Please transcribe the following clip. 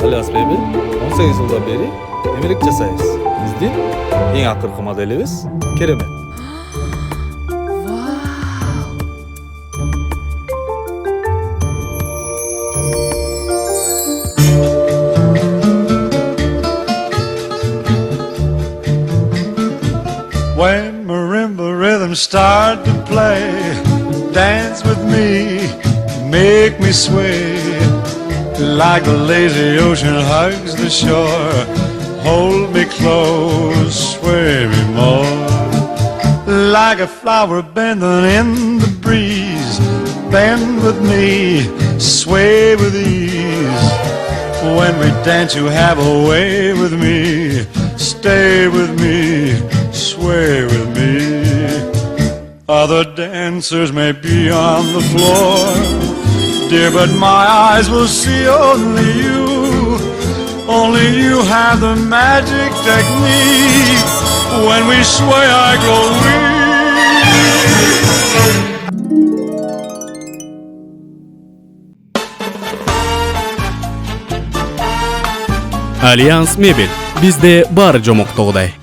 Alias Baby 18 yıldan beri emilik жасайбыз. Биздин эң акыркы моделибиз керемет. When marimba rhythms start to play, dance with me, make me sway. Like the lazy ocean hugs the shore, hold me close, sway me more. Like a flower bending in the breeze, bend with me, sway with ease. When we dance you have a way with me, stay with me, sway with me. Other dancers may be on the floor, dear, but my eyes will see only you. Only you have the magic technique. When we sway I grow weak. Альянс Мебель. Бизде баары жомоктогудай.